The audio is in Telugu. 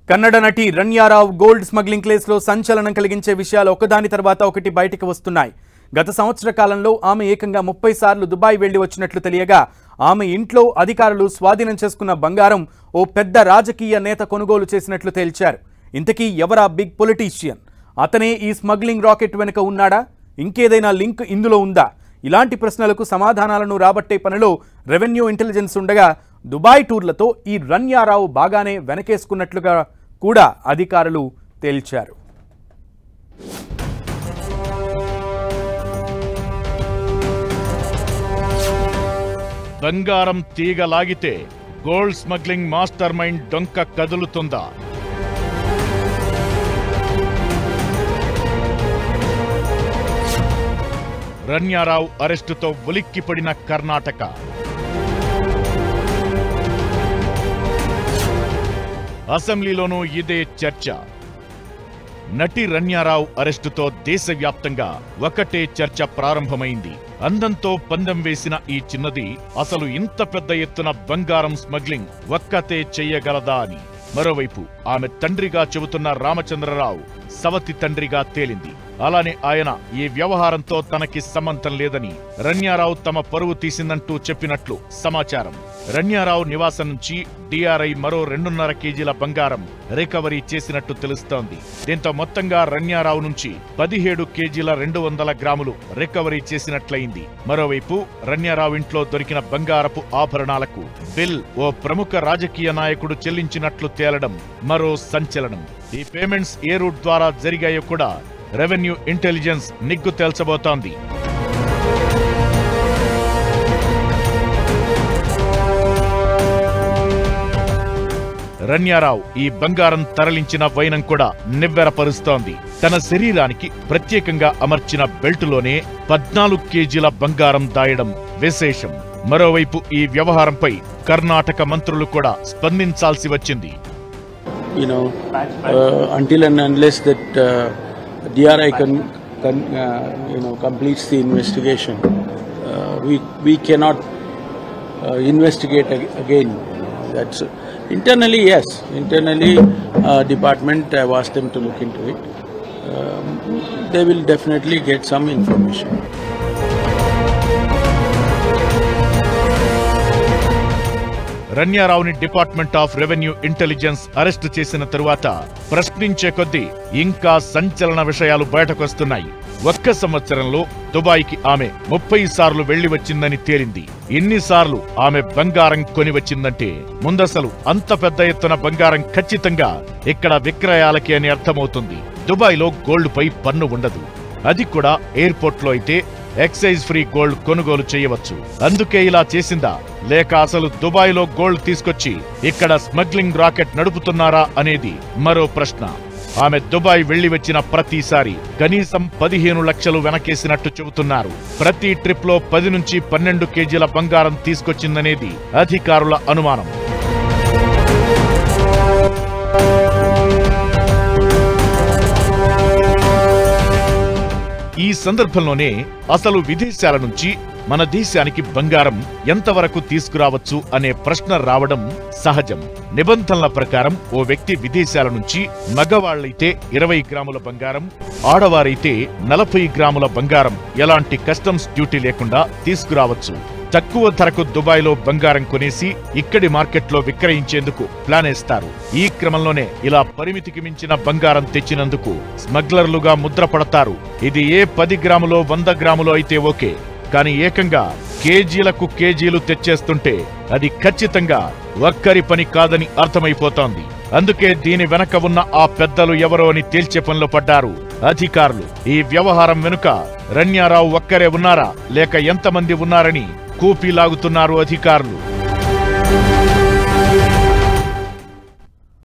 కన్నడ నటి రన్యారావు గోల్డ్ స్మగ్లింగ్ కేసులో సంచలనం కలిగించే విషయాలు ఒకదాని తర్వాత ఒకటి బయటికి వస్తున్నాయి. గత సంవత్సర కాలంలో ఆమె ఏకంగా 30 సార్లు దుబాయ్ వెళ్లి వచ్చినట్లు తెలియగా ఆమె ఇంట్లో అధికారులు స్వాధీనం చేసుకున్న బంగారం ఓ పెద్ద రాజకీయ నేత కొనుగోలు చేసినట్లు తేల్చారు. ఇంతకీ ఎవరా బిగ్ పొలిటీషియన్? అతనే ఈ స్మగ్లింగ్ రాకెట్ వెనుక ఉన్నాడా? ఇంకేదైనా లింక్ ఇందులో ఉందా? ఇలాంటి ప్రశ్నలకు సమాధానాలను రాబట్టే పనిలో రెవెన్యూ ఇంటెలిజెన్స్ ఉండగా దుబాయ్ టూర్లతో ఈ రన్యారావు బాగానే వెనకేసుకున్నట్లుగా కూడా అధికారులు తేల్చారు. బంగారం తీగ లాగితే గోల్డ్ స్మగ్లింగ్ మాస్టర్ మైండ్ డొంక కదులుతుందా? రన్యారావు అరెస్టుతో ఉలిక్కిపడిన కర్ణాటక. అసెంబ్లీలోనూ ఇదే చర్చ. నటి రన్యారావు అరెస్టుతో దేశవ్యాప్తంగా ఒకటే చర్చ ప్రారంభమైంది. అందంతో పందెం వేసిన ఈ చిన్నది అసలు ఇంత పెద్ద ఎత్తున బంగారం స్మగ్లింగ్ ఒక్కతే చెయ్యగలదా అని. మరోవైపు ఆమె తండ్రిగా చెబుతున్న రామచంద్రరావు సవతి తండ్రిగా తేలింది. అలానే ఆయన ఈ వ్యవహారంతో తనకి సంబంధం లేదని రన్యారావు తమ పరువు తీసిందంటూ చెప్పినట్లు సమాచారం. రన్యారావు నివాసం నుంచి డిఆర్ఐ మరో 2.5 కేజీల బంగారం రికవరీ చేసినట్టు తెలుస్తోంది. దీంతో మొత్తంగా రన్యారావు నుంచి 17 కేజీల 200 గ్రాములు రికవరీ చేసినట్లయింది. మరోవైపు రన్యారావు ఇంట్లో దొరికిన బంగారపు ఆభరణాలకు బిల్ ఓ ప్రముఖ రాజకీయ నాయకుడు చెల్లించినట్లు తేలడం మరో సంచలనం. ఈ పేమెంట్స్ ఏ రూట్ ద్వారా జరిగాయో కూడా రెవెన్యూ ఇంటెలిజెన్స్ నిగ్గు తేల్చబోతోంది. రన్యారావు ఈ బంగారం తరలించిన వైనం కూడా నివ్వెరపరుస్తోంది. తన శరీరానికి ప్రత్యేకంగా అమర్చిన బెల్టులోనే 14 కేజీల బంగారం దాయడం విశేషం. మరోవైపు ఈ వ్యవహారంపై కర్ణాటక మంత్రులు కూడా స్పందించాల్సి వచ్చింది. Until and unless that DRI completes the investigation, we cannot investigate again. That's internally, yes. Internally, department, I've asked them to look into it. They will definitely get some information. రన్యారావుని department of revenue intelligence arrest చేసిన తరువాత ప్రశ్నించే కొద్దీ ఇంకా సంచలన విషయాలు బయటకొస్తున్నాయి. ఒక్క సంవత్సరంలో దుబాయ్కి ఆమె 30 సార్లు వెళ్లి వచ్చిందని తేలింది. ఎన్నిసార్లు ఆమె బంగారం కొని వచ్చిందంటే ముందసలు అంత పెద్ద ఎత్తున బంగారం ఖచ్చితంగా ఇక్కడ విక్రయాలకి అని అర్థమవుతుంది. దుబాయ్లో గోల్డ్ పై పన్ను ఉండదు. అది కూడా ఎయిర్పోర్ట్ లో అయితే ఎక్సైజ్ ఫ్రీ గోల్డ్ కొనుగోలు చేయవచ్చు. అందుకే ఇలా చేసిందా, లేక అసలు దుబాయ్లో గోల్డ్ తీసుకొచ్చి ఇక్కడ స్మగ్లింగ్ రాకెట్ నడుపుతున్నారా అనేది మరో ప్రశ్న. ఆమె దుబాయ్ వెళ్లి వచ్చిన ప్రతిసారి కనీసం 15 లక్షలు వెనకేసినట్టు చెబుతున్నారు. ప్రతి ట్రిప్ లో 10 నుంచి 12 కేజీల బంగారం తీసుకొచ్చిందనేది అధికారుల అనుమానం. ఈ సందర్భంలోనే అసలు విదేశాల నుంచి మన దేశానికి బంగారం ఎంతవరకు తీసుకురావచ్చు అనే ప్రశ్న రావడం సహజం. నిబంధనల ప్రకారం ఓ వ్యక్తి విదేశాల నుంచి మగవాళ్లైతే 20 గ్రాముల బంగారం, ఆడవారైతే 40 గ్రాముల బంగారం ఎలాంటి కస్టమ్స్ డ్యూటీ లేకుండా తీసుకురావచ్చు. తక్కువ ధరకు దుబాయ్లో బంగారం కొనేసి ఇక్కడి మార్కెట్లో విక్రయించేందుకు ప్లానేస్తారు. ఈ క్రమంలోనే ఇలా పరిమితికి మించిన బంగారం తెచ్చినందుకు స్మగ్లర్లుగా ముద్రపడతారు. ఇది ఏ 10 గ్రాములో 100 గ్రాములో అయితే ఓకే, కానీ ఏకంగా కేజీలకు కేజీలు తెచ్చేస్తుంటే అది ఖచ్చితంగా ఒక్కరి పని కాదని అర్థమైపోతోంది. అందుకే దీని వెనక ఉన్న ఆ పెద్దలు ఎవరో అని తేల్చే పనిలో పడ్డారు అధికారులు. ఈ వ్యవహారం వెనుక రన్యారావు ఒక్కరే ఉన్నారా, లేక ఎంతమంది ఉన్నారని కూపీ లాగుతున్నారు అధికారులు.